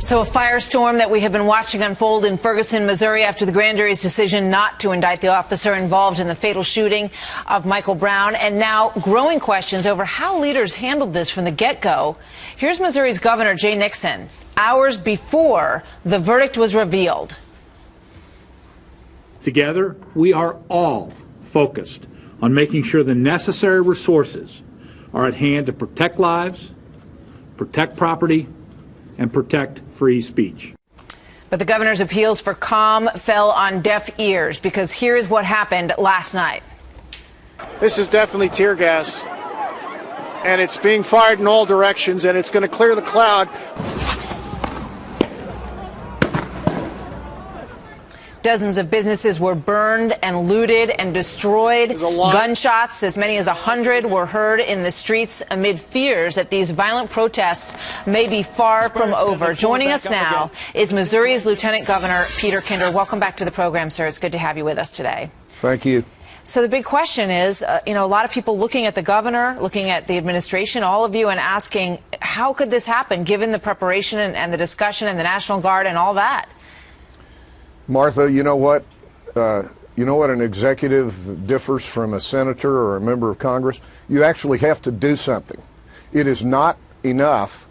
So a firestorm that we have been watching unfold in Ferguson, Missouri after the grand jury's decision not to indict the officer involved in the fatal shooting of Michael Brown, and now growing questions over how leaders handled this from the get-go. Here's Missouri's Governor Jay Nixon hours before the verdict was revealed. Together, we are all focused on making sure the necessary resources are at hand to protect lives, protect property, and protect free speech. But the governor's appeals for calm fell on deaf ears, because here is what happened last night. This is definitely tear gas, and it's being fired in all directions, and it's going to clear the cloud. Dozens of businesses were burned and looted and destroyed. Gunshots, as many as 100, were heard in the streets amid fears that these violent protests may be far from over. Joining us now is Missouri's Lieutenant Governor Peter Kinder. Welcome back to the program, sir. It's good to have you with us today. Thank you. So the big question is, a lot of people looking at the governor, looking at the administration, all of you, and asking, how could this happen, given the preparation and the discussion and the National Guard and all that? Martha, you know what? An executive differs from a senator or a member of Congress? You actually have to do something. It is not enough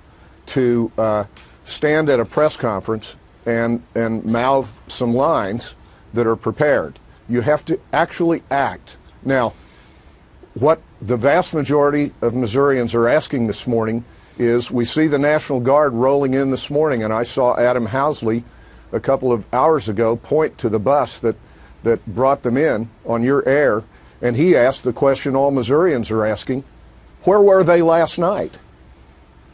to stand at a press conference and mouth some lines that are prepared. You have to actually act. Now, what the vast majority of Missourians are asking this morning is, we see the National Guard rolling in this morning, and I saw Adam Housley a couple of hours ago point to the bus that brought them in on your air, and he asked the question all Missourians are asking: where were they last night?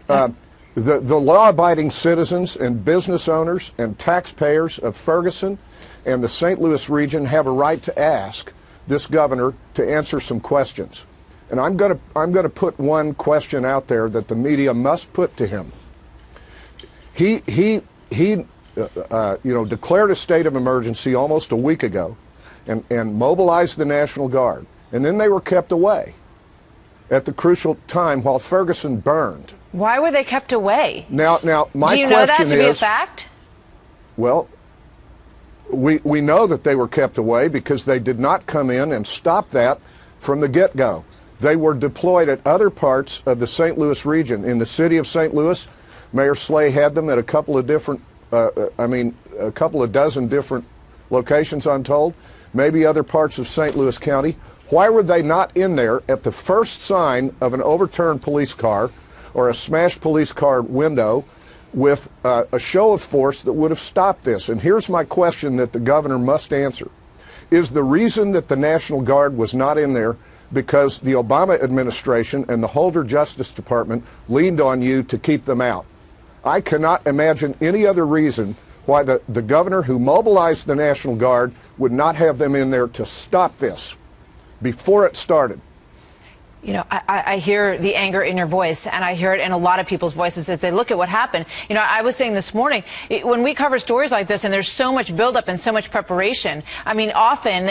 The law-abiding citizens and business owners and taxpayers of Ferguson and the St. Louis region have a right to ask this governor to answer some questions. And I'm going to put one question out there that the media must put to him. He declared a state of emergency almost a week ago and mobilized the National Guard. And then they were kept away at the crucial time while Ferguson burned. Why were they kept away? Now, my question is... Do you know that to be a fact? Well, we know that they were kept away because they did not come in and stop that from the get-go. They were deployed at other parts of the St. Louis region. In the city of St. Louis, Mayor Slay had them at a couple of different a couple of dozen different locations, I'm told, maybe other parts of St. Louis County. Why were they not in there at the first sign of an overturned police car or a smashed police car window with a show of force that would have stopped this? And here's my question that the governor must answer. Is the reason that the National Guard was not in there because the Obama administration and the Holder Justice Department leaned on you to keep them out? I cannot imagine any other reason why the governor who mobilized the National Guard would not have them in there to stop this before it started. You know, I hear the anger in your voice, and I hear it in a lot of people's voices as they look at what happened. You know, I was saying this morning, when we cover stories like this and there's so much buildup and so much preparation, I mean, often,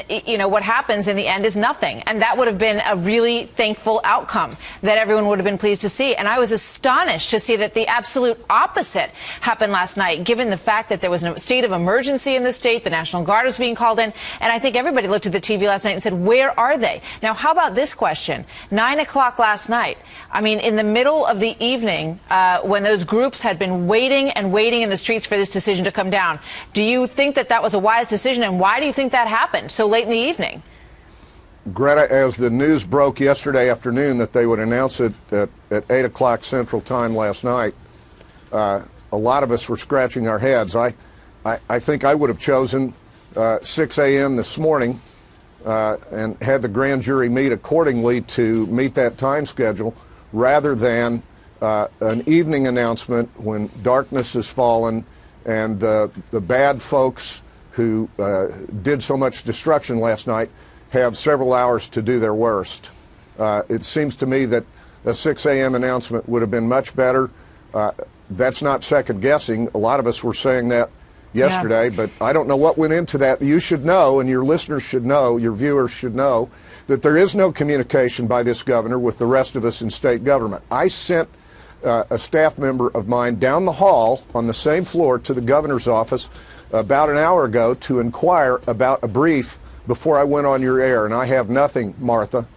what happens in the end is nothing. And that would have been a really thankful outcome that everyone would have been pleased to see. And I was astonished to see that the absolute opposite happened last night, given the fact that there was a state of emergency in the state, the National Guard was being called in, and I think everybody looked at the TV last night and said, where are they? Now, how about this question? 9 o'clock last night, I mean, in the middle of the evening, when those groups had been waiting and waiting in the streets for this decision to come down, do you think that that was a wise decision, and why do you think that happened so late in the evening? Greta, as the news broke yesterday afternoon that they would announce it at 8 o'clock Central Time last night, a lot of us were scratching our heads. I think I would have chosen 6 a.m. this morning and had the grand jury meet accordingly to meet that time schedule, rather than an evening announcement when darkness has fallen and the bad folks who did so much destruction last night have several hours to do their worst. It seems to me that a 6 a.m. announcement would have been much better. That's not second guessing. A lot of us were saying that yesterday, but I don't know what went into that. You should know, and your listeners should know, your viewers should know, that there is no communication by this governor with the rest of us in state government. I sent a staff member of mine down the hall on the same floor to the governor's office about an hour ago to inquire about a brief before I went on your air, and I have nothing, Martha.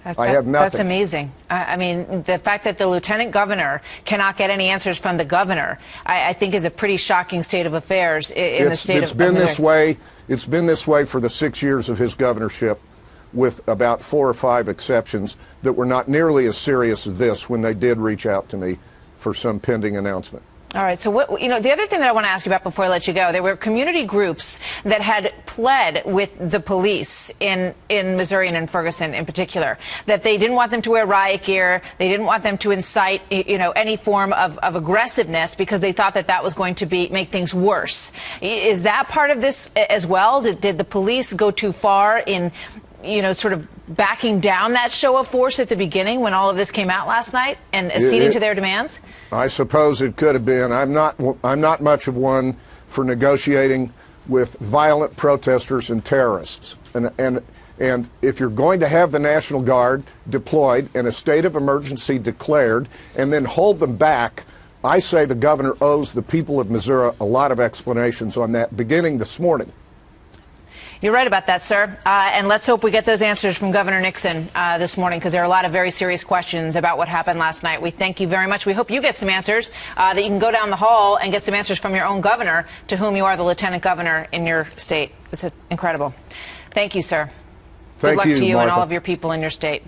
I have nothing. That's amazing. I mean, the fact that the lieutenant governor cannot get any answers from the governor, I think is a pretty shocking state of affairs in the state of Missouri. It's been this way for the 6 years of his governorship, with about 4 or 5 exceptions that were not nearly as serious as this when they did reach out to me for some pending announcement. All right. So, the other thing that I want to ask you about before I let you go, there were community groups that had pled with the police in Missouri and in Ferguson in particular, that they didn't want them to wear riot gear. They didn't want them to incite, any form of aggressiveness because they thought that was going to make things worse. Is that part of this as well? Did the police go too far in, sort of backing down that show of force at the beginning when all of this came out last night and acceding to their demands? I suppose it could have been. I'm not much of one for negotiating with violent protesters and terrorists. And if you're going to have the National Guard deployed and a state of emergency declared and then hold them back, I say the governor owes the people of Missouri a lot of explanations on that beginning this morning. You're right about that, sir. And let's hope we get those answers from Governor Nixon this morning, because there are a lot of very serious questions about what happened last night. We thank you very much. We hope you get some answers, that you can go down the hall and get some answers from your own governor, to whom you are the lieutenant governor in your state. This is incredible. Thank you, sir. Thank you, Good luck to you Martha. and all of your people in your state.